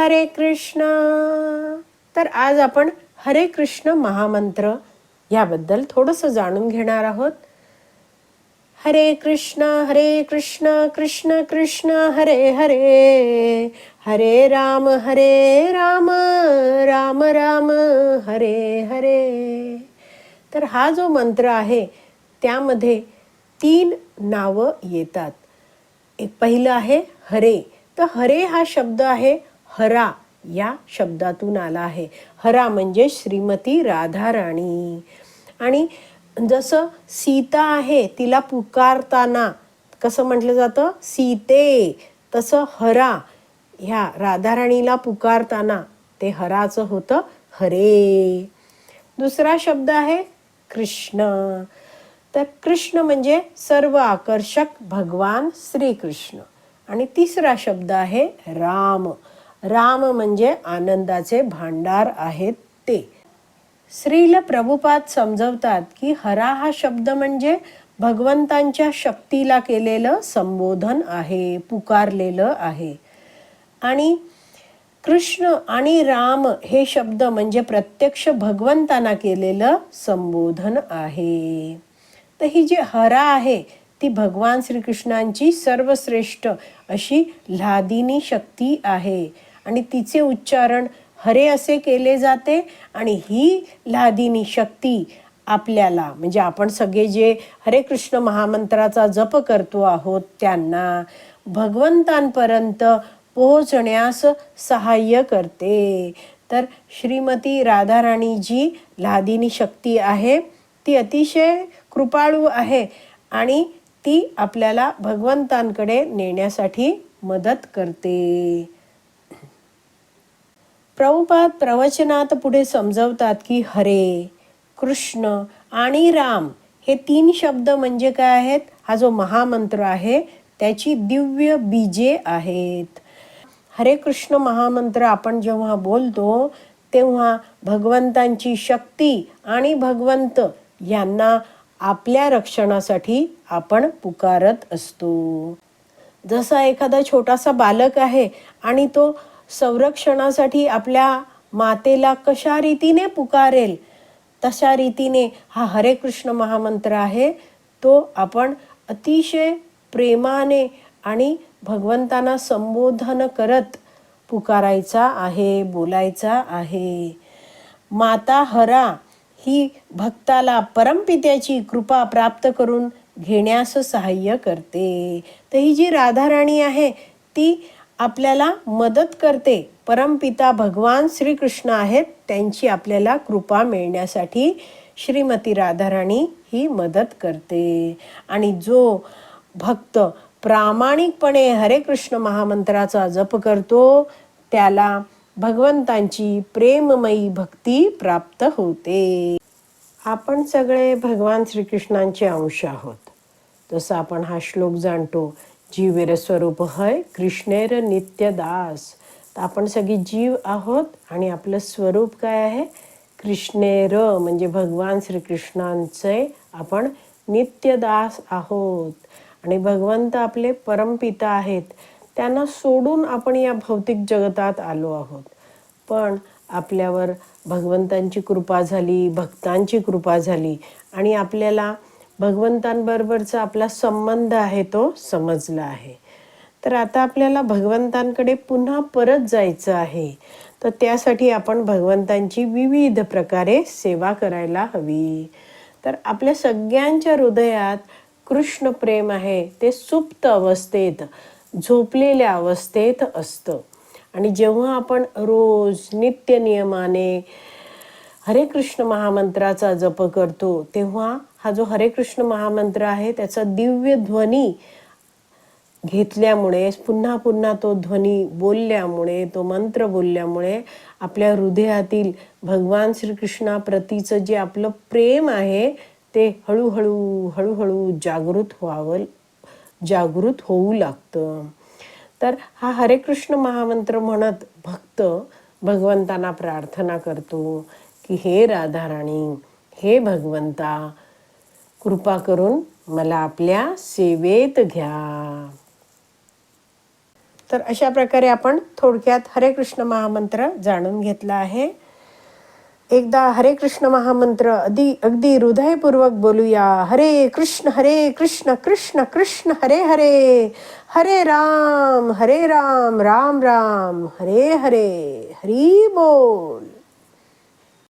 हरे कृष्ण. तर आज आपण हरे कृष्ण महामंत्र याबद्दल थोडंसं जाणून घेणार आहोत. हरे कृष्ण कृष्ण कृष्ण हरे हरे, हरे राम राम राम हरे हरे. तर हा जो मंत्र आहे त्यामध्ये 3 नावं येतात. एक पहिलं आहे हरे. तर हरे हा शब्द आहे हरा या शब्दातून आला आहे. हरा म्हणजे श्रीमती राधाराणी. आणि जसं सीता आहे तिला पुकारताना कसं म्हटलं जातं, सीते, तसं हरा ह्या राधाराणीला पुकारताना ते हराचं होतं हरे. दुसरा शब्द आहे कृष्ण. तर कृष्ण म्हणजे सर्व आकर्षक भगवान श्रीकृष्ण. आणि तिसरा शब्द आहे राम. राम म्हणजे आनंदाचे भांडार आहेत ते. श्रील प्रभुपाद समजवतात की हरा हा शब्द म्हणजे भगवंतांच्या शक्तीला केलेलं संबोधन आहे, पुकारलेलं आहे. आणि कृष्ण आणि राम हे शब्द म्हणजे प्रत्यक्ष भगवंतांना केलेलं संबोधन आहे. तर ही जी हरा आहे ती भगवान श्रीकृष्णांची सर्वश्रेष्ठ अशी लादिनी शक्ती आहे. आणि तिचे उच्चारण हरे असे केले जाते. आणि ही लादिनी शक्ती आपल्याला म्हणजे आपण सगळे जे हरे कृष्ण महामंत्राचा जप करतो आहोत त्यांना भगवंतांपर्यंत पोहोचण्यास सहाय्य करते. तर श्रीमती राधाराणी जी लादिनी शक्ती आहे ती अतिशय कृपाळू आहे आणि ती आपल्याला भगवंतांकडे नेण्यासाठी मदत करते. प्रभुपाद प्रवचनात पुढे समजवतात की हरे, कृष्ण आणि राम हे 3 शब्द म्हणजे काय आहेत, हा जो महामंत्र आहे त्याची दिव्य बीजे आहेत. हरे कृष्ण महामंत्र आपण जेव्हा बोलतो तेव्हा भगवंतांची शक्ती आणि भगवंत यांना आपल्या रक्षणासाठी आपण पुकारत असतो. जसा एखादा छोटासा बालक आहे आणि तो संरक्षणासाठी आपल्या मातेला कशा रीतीने पुकारेल तशा रीतीने हा हरे कृष्ण महामंत्र आहे तो आपण अतिशय प्रेमाने आणि भगवंतांना संबोधन करत पुकारायचा आहे, बोलायचा आहे. माता हरा ही भक्ताला परमपित्याची कृपा प्राप्त करून घेण्यास सहाय्य करते. तर ही जी राधाराणी आहे ती आपल्याला मदत करते. परमपिता भगवान श्रीकृष्ण आहेत त्यांची आपल्याला कृपा मिळण्यासाठी श्रीमती राधाराणी ही मदत करते. आणि जो भक्त प्रामाणिकपणे हरे कृष्ण महामंत्राचा जप करतो त्याला भगवंतांची प्रेममयी भक्ती प्राप्त होते. आपण सगळे भगवान श्रीकृष्णांचे अंश आहोत. जसं आपण हा श्लोक जाणतो, जीवेर स्वरूप हय कृष्णेर नित्य दास. तर आपण सगळी जीव आहोत आणि आपलं स्वरूप काय आहे, कृष्णेर म्हणजे भगवान श्रीकृष्णांचे आपण नित्य दास आहोत. आणि भगवंत आपले परमपिता आहेत, त्यांना सोडून आपण या भौतिक जगतात आलो आहोत. पण आपल्यावर भगवंतांची कृपा झाली, भक्तांची कृपा झाली आणि आपल्याला भगवंतांबरोबरचा आपला संबंध आहे तो समजला आहे. तर आता आपल्याला भगवंतांकडे पुन्हा परत जायचं आहे. तर त्यासाठी आपण भगवंतांची विविध प्रकारे सेवा करायला हवी. तर आपल्या सगळ्यांच्या हृदयात कृष्ण प्रेम आहे ते सुप्त अवस्थेत, झोपलेल्या अवस्थेत असतं. आणि जेव्हा आपण रोज नित्य नियमाने हरे कृष्ण महामंत्राचा जप करतो तेव्हा हा जो हरे कृष्ण महामंत्र आहे त्याचा दिव्य ध्वनी घेतल्यामुळे, पुन्हा पुन्हा तो ध्वनी बोलल्यामुळे, तो मंत्र बोलल्यामुळे आपल्या हृदयातील भगवान श्रीकृष्णाप्रतीचं जे आपलं प्रेम आहे ते हळूहळू हळूहळू जागृत होऊ लागतं. तर हा हरे कृष्ण महामंत्र म्हणत भक्त भगवंतांना प्रार्थना करतो की हे राधाराणी, हे भगवंता, कृपा करून मला आपल्या सेवेत घ्या. तर अशा प्रकारे आपण थोडक्यात हरे कृष्ण महामंत्र जाणून घेतला आहे. एकदा हरे कृष्ण महामंत्र अगदी हृदयपूर्वक बोलूया. हरे कृष्ण कृष्ण कृष्ण हरे हरे, हरे राम राम राम हरे हरे. हरी बोल.